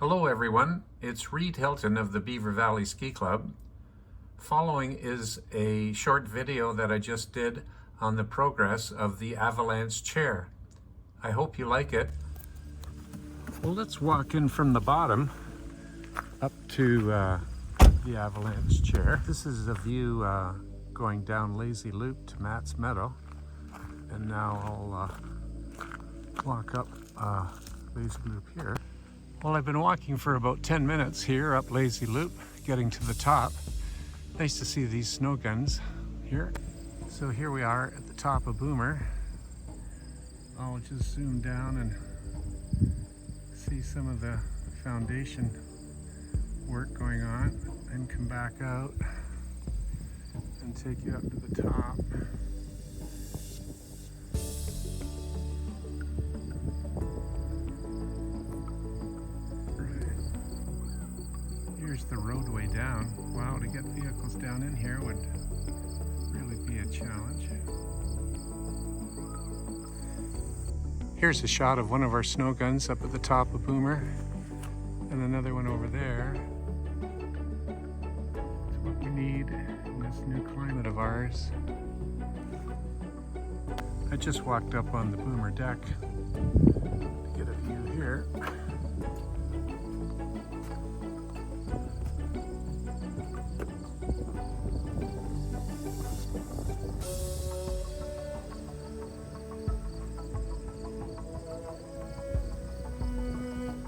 Hello everyone, it's Reed Hilton of the Beaver Valley Ski Club. Following is a short video that I just did on the progress of the Avalanche chair. I hope you like it. Well, let's walk in from the bottom up to the Avalanche chair. This is a view going down Lazy Loop to Matt's Meadow. And now I'll walk up Lazy Loop here. Well, I've been walking for about 10 minutes here up Lazy Loop, getting to the top. Nice to see these snow guns here. So here we are at the top of Boomer. I'll just zoom down and see some of the foundation work going on and come back out and take you up to the top. Here's the roadway down. Wow, to get vehicles down in here would really be a challenge. Here's a shot of one of our snow guns up at the top of Boomer, and another one over there. It's what we need in this new climate of ours. I just walked up on the Boomer deck to get a view here.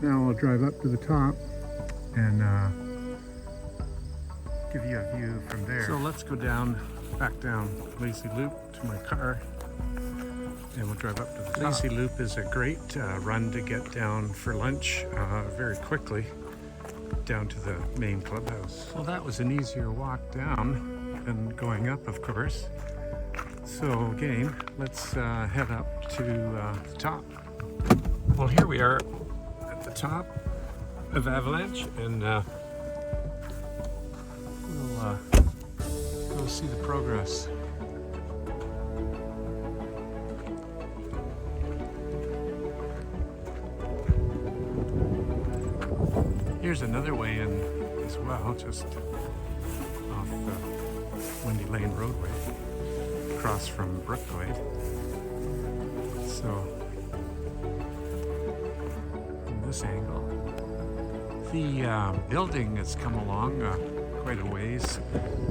Now I'll drive up to the top and give you a view from there. So let's go back down Lazy Loop to my car, and we'll drive up to the top. Lazy Loop is a great run to get down for lunch very quickly down to the main clubhouse. Well, that was an easier walk down than going up, of course. So again, let's head up to the top. Well, here we are at the top of Avalanche, and we'll go see the progress. Here's another way in as well, just off the Windy Lane roadway, across from Brookwood. So this angle. The building has come along quite a ways,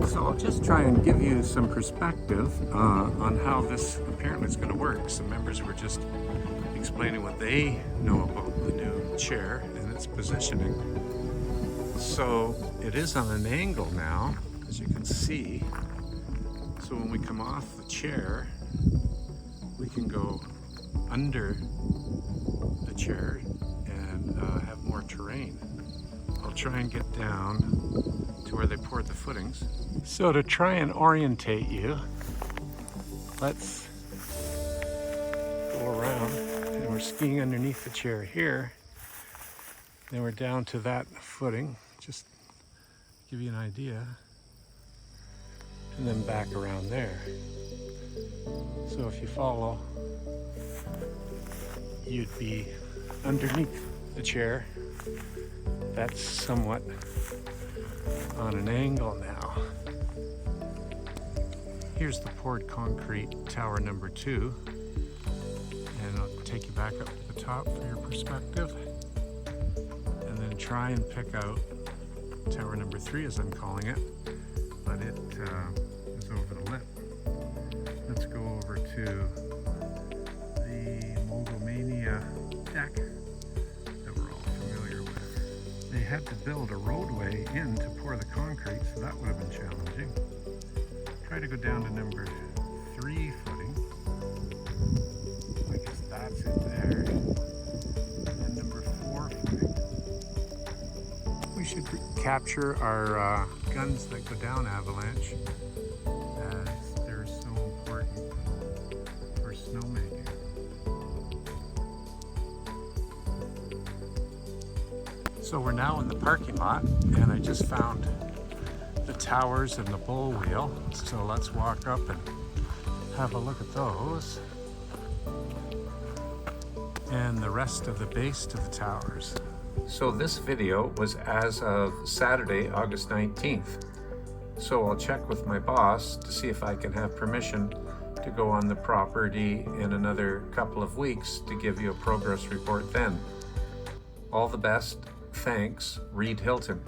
so I'll just try and give you some perspective on how this apparently is going to work. Some members were just explaining what they know about the new chair and its positioning. So it is on an angle now, as you can see. So when we come off the chair, we can go under the chair and have more terrain. I'll try and get down to where they poured the footings. So to try and orientate you, let's go around, and we're skiing underneath the chair here. Then we're down to that footing, just to give you an idea, and then back around there. So if you follow, you'd be underneath the chair. That's somewhat on an angle now. Here's the poured concrete tower number 2, and I'll take you back up to the top for your perspective, and then try and pick out tower number 3, as I'm calling it, but it is over the lip. Let's go over to the Mogomania deck that we're all familiar with. They had to build a roadway in to pour the concrete, so that would have been challenging. Try to go down to number 3 footing. I guess that's it there. And number 4 footing. We should capture our guns that go down Avalanche, as they're so important for snowmaking. So we're now in the parking lot, and I just found the towers and the bull wheel. So let's walk up and have a look at those. And the rest of the base to the towers. So this video was as of Saturday, August 19th. So I'll check with my boss to see if I can have permission to go on the property in another couple of weeks to give you a progress report then. All the best. Thanks, Reed Hilton.